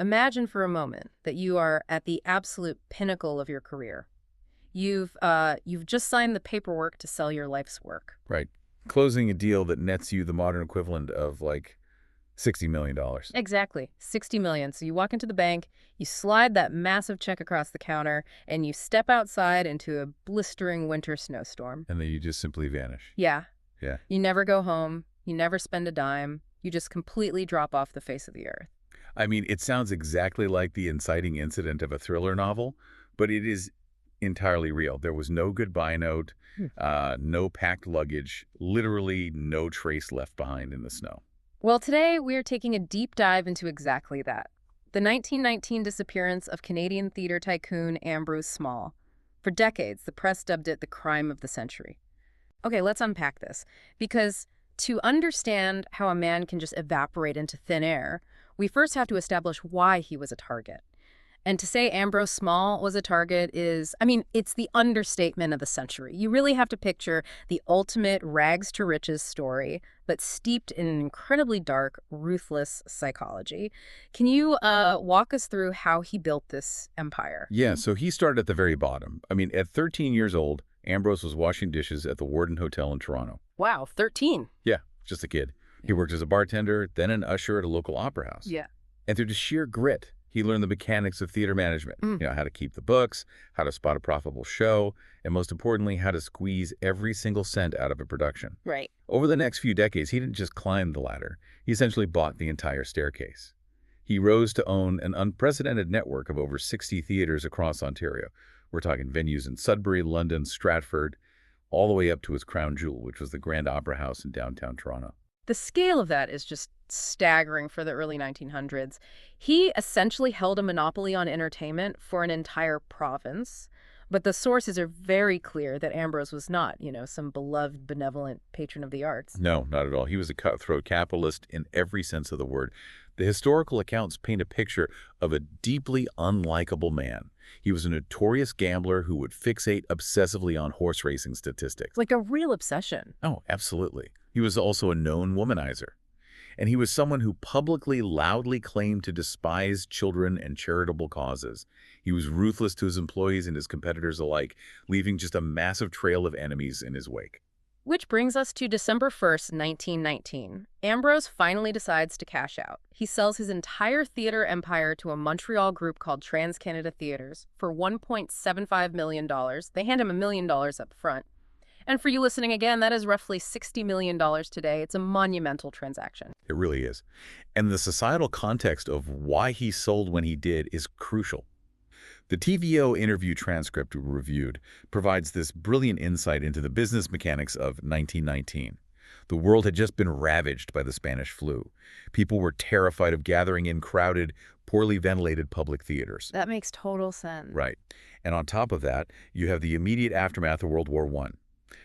Imagine for a moment that you are at the absolute pinnacle of your career. You've just signed the paperwork to sell your life's work. Right. Closing a deal that nets you the modern equivalent of like $60 million. Exactly, 60 million. So you walk into the bank, you slide that massive check across the counter, and you step outside into a blistering winter snowstorm. And then you just simply vanish. Yeah, Yeah. you never go home, you never spend a dime, you just completely drop off the face of the earth. I mean, it sounds exactly like the inciting incident of a thriller novel, but it is entirely real. There was no goodbye note, Hmm. no packed luggage, literally no trace left behind in the snow. Well, today we are taking a deep dive into exactly that. The 1919 disappearance of Canadian theater tycoon Ambrose Small. For decades, the press dubbed it the crime of the century. Okay, let's unpack this. Because to understand how a man can just evaporate into thin air, we first have to establish why he was a target. And to say Ambrose Small was a target is, I mean, it's the understatement of the century. You really have to picture the ultimate rags to riches story, but steeped in an incredibly dark, ruthless psychology. Can you walk us through how he built this empire? Yeah, so he started at the very bottom. I mean, at 13 years old, Ambrose was washing dishes at the Warden Hotel in Toronto. Wow, 13. Yeah, just a kid. He worked as a bartender, then an usher at a local opera house. Yeah. And through just sheer grit, he learned the mechanics of theater management. How to keep the books, how to spot a profitable show, and most importantly, how to squeeze every single cent out of a production. Right. Over the next few decades, he didn't just climb the ladder. He essentially bought the entire staircase. He rose to own an unprecedented network of over 60 theaters across Ontario. We're talking venues in Sudbury, London, Stratford, all the way up to his crown jewel, which was the Grand Opera House in downtown Toronto. The scale of that is just staggering for the early 1900s. He essentially held a monopoly on entertainment for an entire province, but the sources are very clear that Ambrose was not, some beloved, benevolent patron of the arts. No, not at all. He was a cutthroat capitalist in every sense of the word. The historical accounts paint a picture of a deeply unlikable man. He was a notorious gambler who would fixate obsessively on horse racing statistics. Like a real obsession. Oh, absolutely. He was also a known womanizer. And he was someone who publicly, loudly claimed to despise children and charitable causes. He was ruthless to his employees and his competitors alike, leaving just a massive trail of enemies in his wake. Which brings us to December 1st, 1919. Ambrose finally decides to cash out. He sells his entire theater empire to a Montreal group called Trans-Canada Theatres for $1.75 million. They hand him $1 million up front. And for you listening again, that is roughly $60 million today. It's a monumental transaction. It really is. And the societal context of why he sold when he did is crucial. The TVO interview transcript we reviewed provides this brilliant insight into the business mechanics of 1919. The world had just been ravaged by the Spanish flu. People were terrified of gathering in crowded, poorly ventilated public theaters. That makes total sense. Right. And on top of that, you have the immediate aftermath of World War I.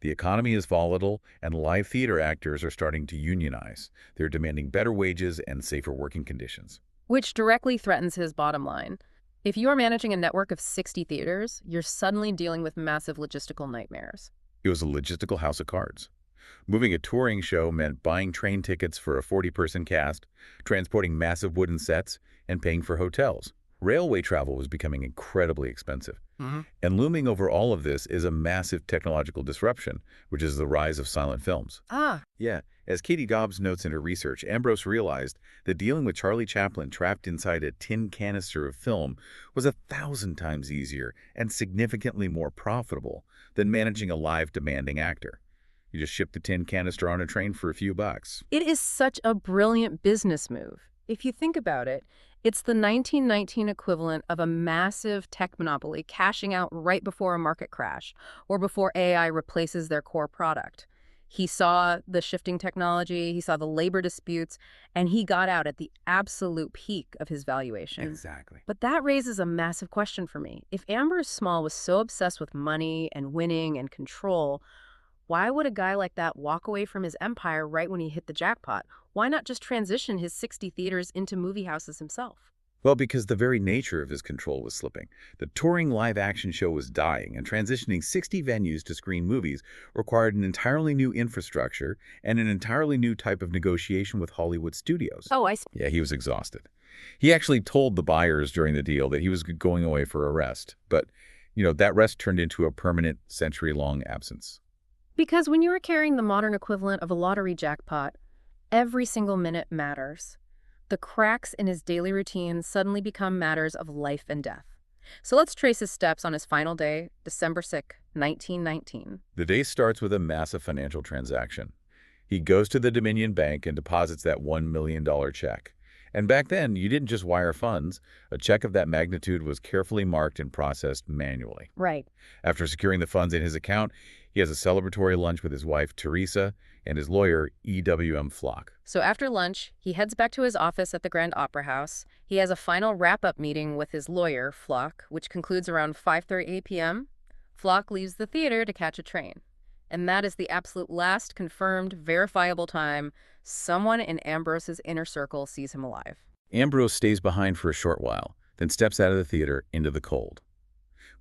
The economy is volatile, and live theater actors are starting to unionize. They're demanding better wages and safer working conditions. Which directly threatens his bottom line. If you are managing a network of 60 theaters, you're suddenly dealing with massive logistical nightmares. It was a logistical house of cards. Moving a touring show meant buying train tickets for a 40-person cast, transporting massive wooden sets, and paying for hotels. Railway travel was becoming incredibly expensive. And looming over all of this is a massive technological disruption, which is the rise of silent films. Yeah, as Katie Dobbs notes in her research, Ambrose realized that dealing with Charlie Chaplin trapped inside a tin canister of film was 1,000 times easier and significantly more profitable than managing a live demanding actor. You just ship the tin canister on a train for a few bucks. It is such a brilliant business move. If you think about it, it's the 1919 equivalent of a massive tech monopoly cashing out right before a market crash or before AI replaces their core product. He saw the shifting technology, he saw the labor disputes, and he got out at the absolute peak of his valuation. Exactly. But that raises a massive question for me. If Ambrose Small was so obsessed with money and winning and control, why would a guy like that walk away from his empire right when he hit the jackpot? Why not just transition his 60 theaters into movie houses himself? Well, because the very nature of his control was slipping. The touring live-action show was dying, and transitioning 60 venues to screen movies required an entirely new infrastructure and an entirely new type of negotiation with Hollywood studios. Oh, I see. Yeah, he was exhausted. He actually told the buyers during the deal that he was going away for a rest, but, that rest turned into a permanent century-long absence. Because when you are carrying the modern equivalent of a lottery jackpot, every single minute matters. The cracks in his daily routine suddenly become matters of life and death. So let's trace his steps on his final day, December 6, 1919. The day starts with a massive financial transaction. He goes to the Dominion Bank and deposits that $1 million check. And back then, you didn't just wire funds. A check of that magnitude was carefully marked and processed manually. Right. After securing the funds in his account, he has a celebratory lunch with his wife, Teresa, and his lawyer, E.W.M. Flock. So after lunch, he heads back to his office at the Grand Opera House. He has a final wrap-up meeting with his lawyer, Flock, which concludes around 5:30 p.m. Flock leaves the theater to catch a train. And that is the absolute last confirmed, verifiable time someone in Ambrose's inner circle sees him alive. Ambrose stays behind for a short while, then steps out of the theater into the cold.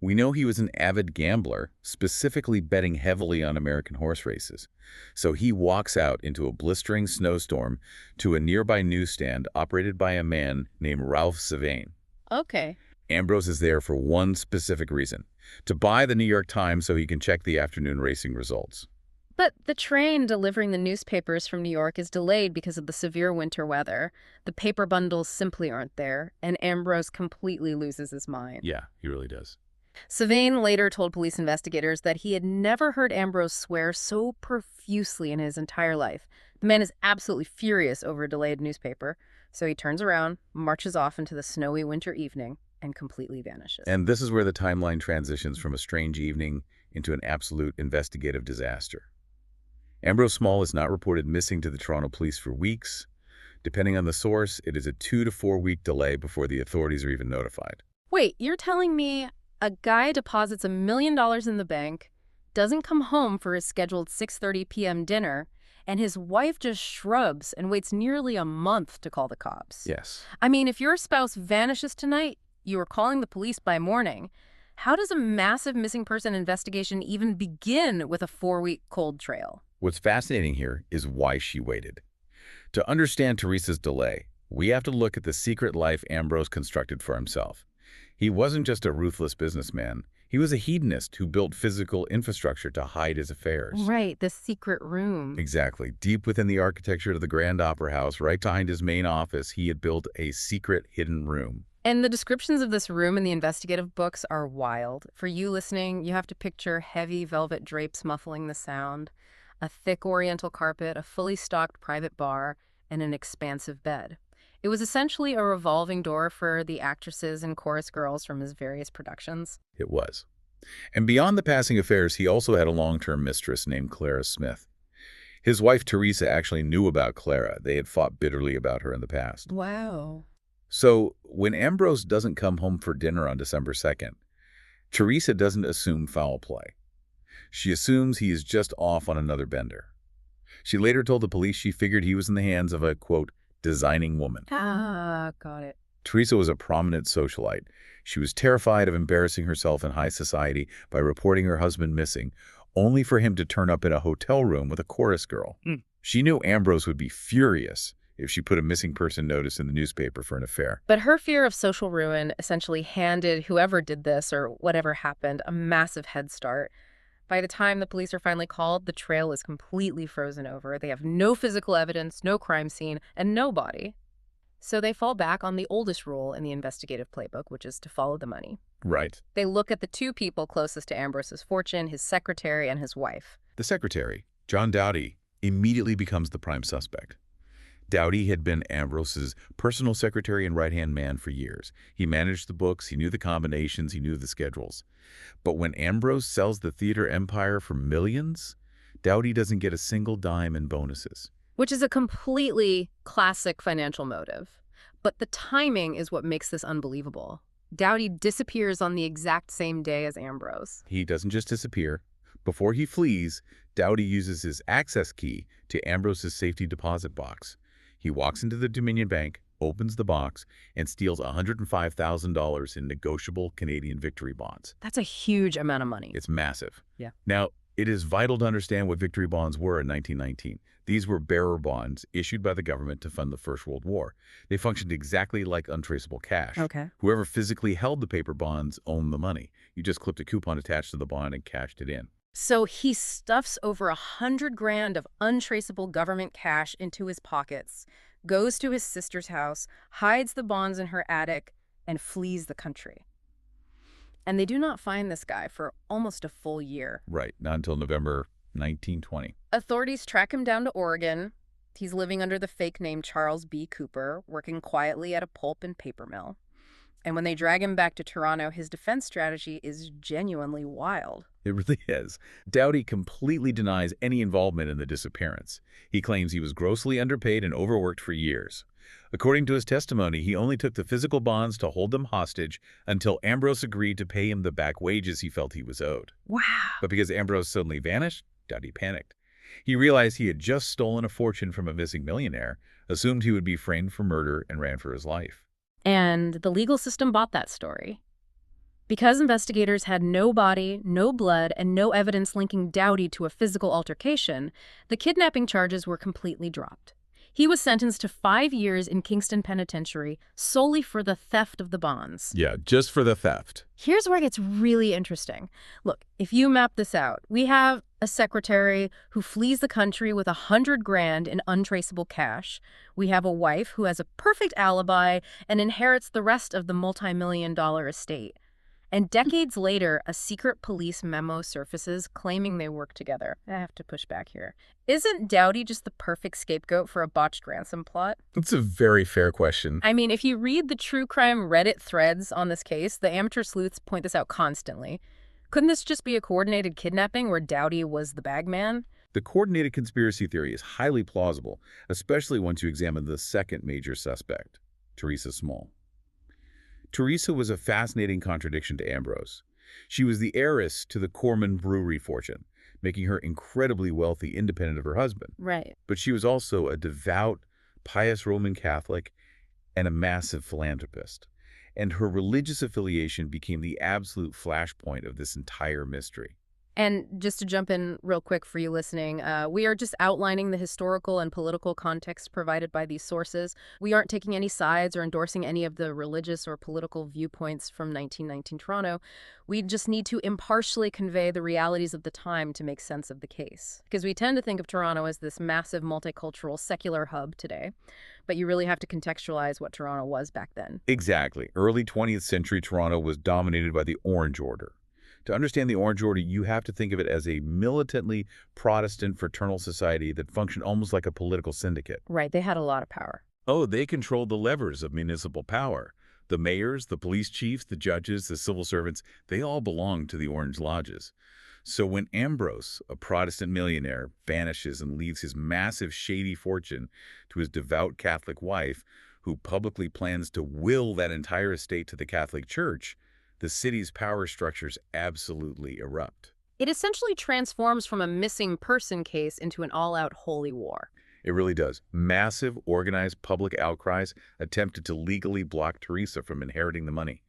We know he was an avid gambler, specifically betting heavily on American horse races. So he walks out into a blistering snowstorm to a nearby newsstand operated by a man named Ralph Savain. Okay. Ambrose is there for one specific reason: to buy the New York Times so he can check the afternoon racing results. But the train delivering the newspapers from New York is delayed because of the severe winter weather. The paper bundles simply aren't there, and Ambrose completely loses his mind. Yeah, he really does. Savain later told police investigators that he had never heard Ambrose swear so profusely in his entire life. The man is absolutely furious over a delayed newspaper, so he turns around, marches off into the snowy winter evening, and completely vanishes. And this is where the timeline transitions from a strange evening into an absolute investigative disaster. Ambrose Small is not reported missing to the Toronto police for weeks. Depending on the source, it is a 2 to 4 week delay before the authorities are even notified. Wait, you're telling me a guy deposits $1 million in the bank, doesn't come home for his scheduled 6:30 p.m. dinner, and his wife just shrugs and waits nearly a month to call the cops? Yes. I mean, if your spouse vanishes tonight, you are calling the police by morning. How does a massive missing person investigation even begin with a 4-week cold trail? What's fascinating here is why she waited. To understand Teresa's delay, we have to look at the secret life Ambrose constructed for himself. He wasn't just a ruthless businessman. He was a hedonist who built physical infrastructure to hide his affairs. Right, the secret room. Exactly. Deep within the architecture of the Grand Opera House, right behind his main office, he had built a secret hidden room. And the descriptions of this room in the investigative books are wild. For you listening, you have to picture heavy velvet drapes muffling the sound, a thick oriental carpet, a fully stocked private bar, and an expansive bed. It was essentially a revolving door for the actresses and chorus girls from his various productions. It was. And beyond the passing affairs, he also had a long-term mistress named Clara Smith. His wife, Teresa, actually knew about Clara. They had fought bitterly about her in the past. Wow. So when Ambrose doesn't come home for dinner on December 2nd, Teresa doesn't assume foul play. She assumes he is just off on another bender. She later told the police she figured he was in the hands of a, quote, designing woman. Got it. Teresa was a prominent socialite. She was terrified of embarrassing herself in high society by reporting her husband missing, only for him to turn up in a hotel room with a chorus girl. She knew Ambrose would be furious if she put a missing person notice in the newspaper for an affair. But her fear of social ruin essentially handed whoever did this or whatever happened a massive head start. By the time the police are finally called, the trail is completely frozen over. They have no physical evidence, no crime scene, and no body. So they fall back on the oldest rule in the investigative playbook, which is to follow the money. Right. They look at the two people closest to Ambrose's fortune, his secretary and his wife. The secretary, John Doughty, immediately becomes the prime suspect. Doughty had been Ambrose's personal secretary and right-hand man for years. He managed the books, he knew the combinations, he knew the schedules. But when Ambrose sells the theater empire for millions, Doughty doesn't get a single dime in bonuses. Which is a completely classic financial motive. But the timing is what makes this unbelievable. Doughty disappears on the exact same day as Ambrose. He doesn't just disappear. Before he flees, Doughty uses his access key to Ambrose's safety deposit box. He walks into the Dominion Bank, opens the box, and steals $105,000 in negotiable Canadian victory bonds. That's a huge amount of money. It's massive. Yeah. Now, It is vital to understand what victory bonds were in 1919. These were bearer bonds issued by the government to fund the First World War. They functioned exactly like untraceable cash. Okay. Whoever physically held the paper bonds owned the money. You just clipped a coupon attached to the bond and cashed it in. So he stuffs over 100 grand of untraceable government cash into his pockets, goes to his sister's house, hides the bonds in her attic, and flees the country. And they do not find this guy for almost a full year. Right, not until November 1920. Authorities track him down to Oregon. He's living under the fake name Charles B. Cooper, working quietly at a pulp and paper mill. And when they drag him back to Toronto, his defense strategy is genuinely wild. It really is. Doughty completely denies any involvement in the disappearance. He claims he was grossly underpaid and overworked for years. According to his testimony, he only took the physical bonds to hold them hostage until Ambrose agreed to pay him the back wages he felt he was owed. Wow. But because Ambrose suddenly vanished, Doughty panicked. He realized he had just stolen a fortune from a missing millionaire, assumed he would be framed for murder, and ran for his life. And the legal system bought that story. Because investigators had no body, no blood, and no evidence linking Doughty to a physical altercation, the kidnapping charges were completely dropped. He was sentenced to 5 years in Kingston Penitentiary solely for the theft of the bonds. Yeah, just for the theft. Here's where it gets really interesting. Look, if you map this out, we have a secretary who flees the country with 100 grand in untraceable cash. We have a wife who has a perfect alibi and inherits the rest of the multi-million-dollar estate. And decades later, a secret police memo surfaces claiming they work together. I have to push back here. Isn't Doughty just the perfect scapegoat for a botched ransom plot? That's a very fair question. I mean, if you read the true crime Reddit threads on this case, the amateur sleuths point this out constantly. Couldn't this just be a coordinated kidnapping where Doughty was the bagman? The coordinated conspiracy theory is highly plausible, especially once you examine the second major suspect, Teresa Small. Teresa was a fascinating contradiction to Ambrose. She was the heiress to the Corman Brewery fortune, making her incredibly wealthy independent of her husband. Right. But she was also a devout, pious Roman Catholic and a massive philanthropist. And her religious affiliation became the absolute flashpoint of this entire mystery. And just to jump in real quick for you listening, we are just outlining the historical and political context provided by these sources. We aren't taking any sides or endorsing any of the religious or political viewpoints from 1919 Toronto. We just need to impartially convey the realities of the time to make sense of the case. Because we tend to think of Toronto as this massive multicultural secular hub today, but you really have to contextualize what Toronto was back then. Exactly. Early 20th century Toronto was dominated by the Orange Order. To understand the Orange Order, you have to think of it as a militantly Protestant fraternal society that functioned almost like a political syndicate. Right, they had a lot of power. Oh, they controlled the levers of municipal power. The mayors, the police chiefs, the judges, the civil servants, they all belonged to the Orange Lodges. So when Ambrose, a Protestant millionaire, vanishes and leaves his massive shady fortune to his devout Catholic wife, who publicly plans to will that entire estate to the Catholic Church, the city's power structures absolutely erupt. It essentially transforms from a missing person case into an all-out holy war. It really does. Massive, organized public outcries attempted to legally block Teresa from inheriting the money.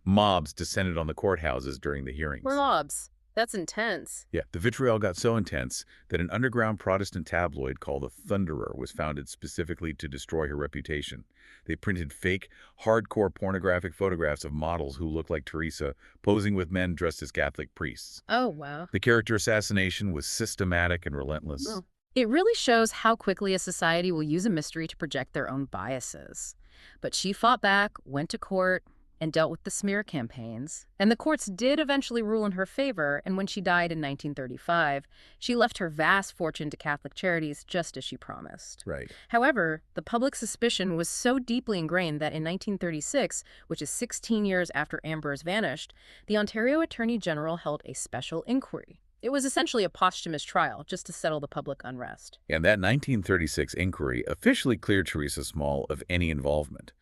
Mobs descended on the courthouses during the hearings. Mobs. That's intense. Yeah, the vitriol got so intense that an underground Protestant tabloid called the Thunderer was founded specifically to destroy her reputation. They printed fake, hardcore pornographic photographs of models who looked like Teresa, posing with men dressed as Catholic priests. Oh, wow. The character assassination was systematic and relentless. Oh. It really shows how quickly a society will use a mystery to project their own biases. But she fought back, went to court, and dealt with the smear campaigns. And the courts did eventually rule in her favor, and when she died in 1935, she left her vast fortune to Catholic charities just as she promised. Right. However, the public suspicion was so deeply ingrained that in 1936, which is 16 years after Ambrose vanished, the Ontario Attorney General held a special inquiry. It was essentially a posthumous trial just to settle the public unrest. And that 1936 inquiry officially cleared Teresa Small of any involvement.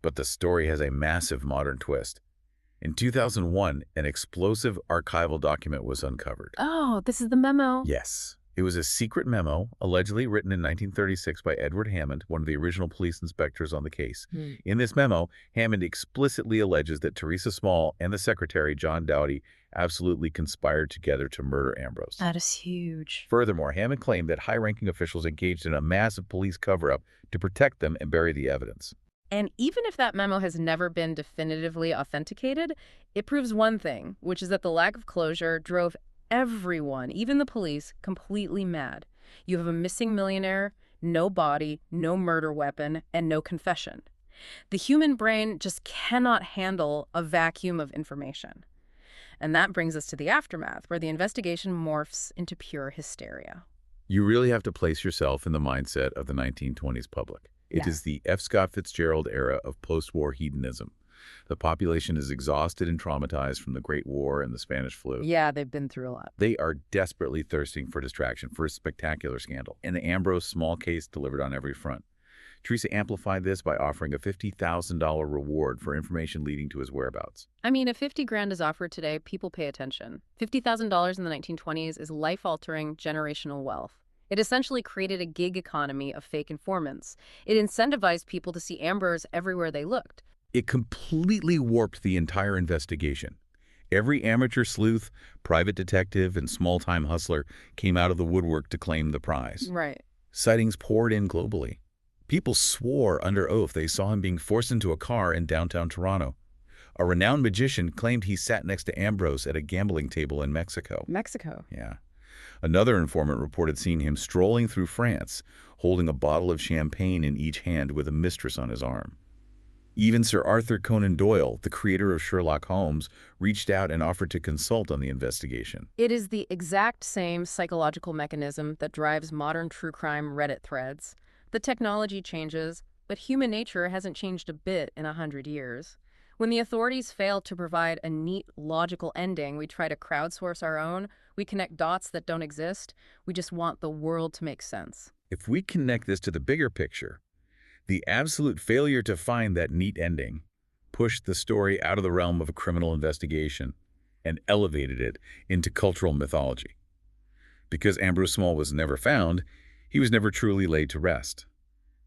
But the story has a massive modern twist. In 2001, an explosive archival document was uncovered. Oh, this is the memo? Yes. It was a secret memo, allegedly written in 1936 by Edward Hammond, one of the original police inspectors on the case. In this memo, Hammond explicitly alleges that Teresa Small and the secretary, John Doughty, absolutely conspired together to murder Ambrose. That is huge. Furthermore, Hammond claimed that high-ranking officials engaged in a massive police cover-up to protect them and bury the evidence. And even if that memo has never been definitively authenticated, it proves one thing, which is that the lack of closure drove everyone, even the police, completely mad. You have a missing millionaire, no body, no murder weapon, and no confession. The human brain just cannot handle a vacuum of information. And that brings us to the aftermath, where the investigation morphs into pure hysteria. You really have to place yourself in the mindset of the 1920s public. It is Yes. the F. Scott Fitzgerald era of post-war hedonism. The population is exhausted and traumatized from the Great War and the Spanish flu. Yeah, they've been through a lot. They are desperately thirsting for distraction, for a spectacular scandal. And the Ambrose Small case delivered on every front. Teresa amplified this by offering a $50,000 reward for information leading to his whereabouts. I mean, if 50 grand is offered today, people pay attention. $50,000 in the 1920s is life-altering generational wealth. It essentially created a gig economy of fake informants. It incentivized people to see Ambrose everywhere they looked. It completely warped the entire investigation. Every amateur sleuth, private detective, and small-time hustler came out of the woodwork to claim the prize. Right. Sightings poured in globally. People swore under oath they saw him being forced into a car in downtown Toronto. A renowned magician claimed he sat next to Ambrose at a gambling table in Mexico. Mexico. Yeah. Another informant reported seeing him strolling through France, holding a bottle of champagne in each hand with a mistress on his arm. Even Sir Arthur Conan Doyle, the creator of Sherlock Holmes, reached out and offered to consult on the investigation. It is the exact same psychological mechanism that drives modern true crime Reddit threads. The technology changes, but human nature hasn't changed a bit in 100 years. When the authorities fail to provide a neat, logical ending, we try to crowdsource our own. We connect dots that don't exist. We just want the world to make sense. If we connect this to the bigger picture, the absolute failure to find that neat ending pushed the story out of the realm of a criminal investigation and elevated it into cultural mythology. Because Ambrose Small was never found, he was never truly laid to rest.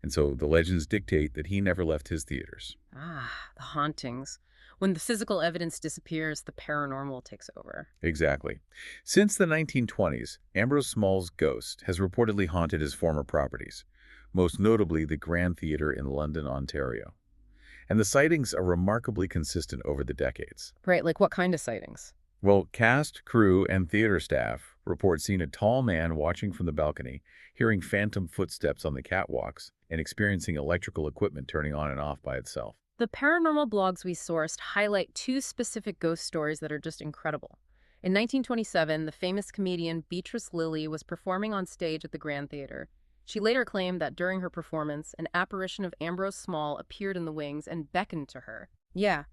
And so the legends dictate that he never left his theaters. Ah, the hauntings. When the physical evidence disappears, the paranormal takes over. Exactly. Since the 1920s, Ambrose Small's ghost has reportedly haunted his former properties, most notably the Grand Theatre in London, Ontario. And the sightings are remarkably consistent over the decades. Right, like what kind of sightings? Well, cast, crew, and theater staff report seeing a tall man watching from the balcony, hearing phantom footsteps on the catwalks, and experiencing electrical equipment turning on and off by itself. The paranormal blogs we sourced highlight two specific ghost stories that are just incredible. In 1927, the famous comedian Beatrice Lillie was performing on stage at the Grand Theatre. She later claimed that during her performance, an apparition of Ambrose Small appeared in the wings and beckoned to her. Yeah.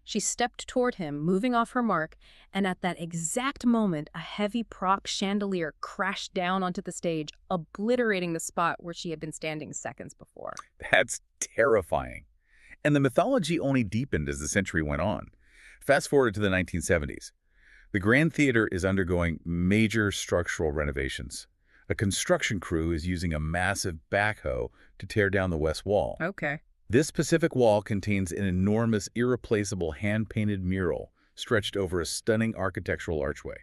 She stepped toward him, moving off her mark, and at that exact moment, a heavy prop chandelier crashed down onto the stage, obliterating the spot where she had been standing seconds before. That's terrifying. And the mythology only deepened as the century went on. Fast forward to the 1970s. The Grand Theatre is undergoing major structural renovations. A construction crew is using a massive backhoe to tear down the west wall. Okay. This specific wall contains an enormous, irreplaceable hand-painted mural stretched over a stunning architectural archway.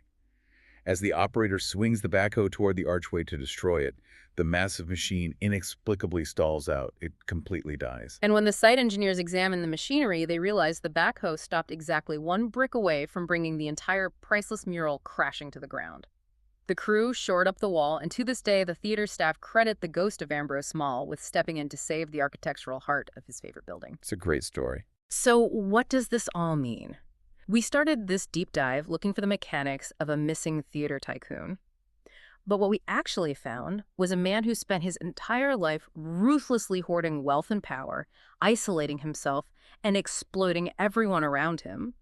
As the operator swings the backhoe toward the archway to destroy it, the massive machine inexplicably stalls out. It completely dies. And when the site engineers examined the machinery, they realized the backhoe stopped exactly one brick away from bringing the entire priceless mural crashing to the ground. The crew shored up the wall, and to this day, the theater staff credit the ghost of Ambrose Small with stepping in to save the architectural heart of his favorite building. It's a great story. So what does this all mean? We started this deep dive looking for the mechanics of a missing theater tycoon. But what we actually found was a man who spent his entire life ruthlessly hoarding wealth and power, isolating himself, and exploiting everyone around him,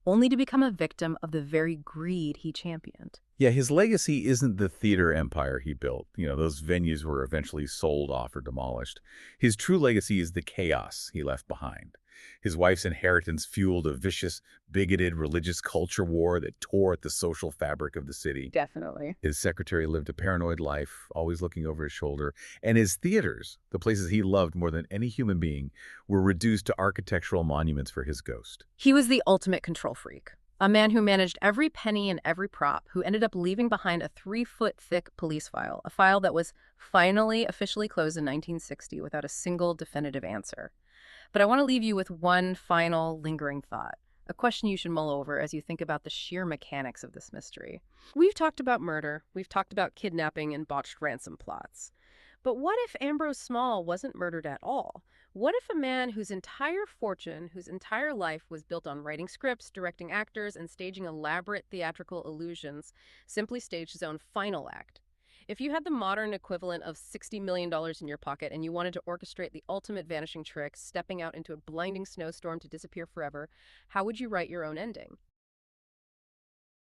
only to become a victim of the very greed he championed. Yeah, his legacy isn't the theater empire he built. Those venues were eventually sold off or demolished. His true legacy is the chaos he left behind. His wife's inheritance fueled a vicious, bigoted religious culture war that tore at the social fabric of the city. Definitely. His secretary lived a paranoid life, always looking over his shoulder. And his theaters, the places he loved more than any human being, were reduced to architectural monuments for his ghost. He was the ultimate control freak. A man who managed every penny and every prop, who ended up leaving behind a 3-foot thick police file, a file that was finally officially closed in 1960 without a single definitive answer. But I want to leave you with one final lingering thought, a question you should mull over as you think about the sheer mechanics of this mystery. We've talked about murder, we've talked about kidnapping and botched ransom plots. But what if Ambrose Small wasn't murdered at all? What if a man whose entire fortune, whose entire life was built on writing scripts, directing actors, and staging elaborate theatrical illusions, simply staged his own final act? If you had the modern equivalent of $60 million in your pocket and you wanted to orchestrate the ultimate vanishing trick, stepping out into a blinding snowstorm to disappear forever, how would you write your own ending?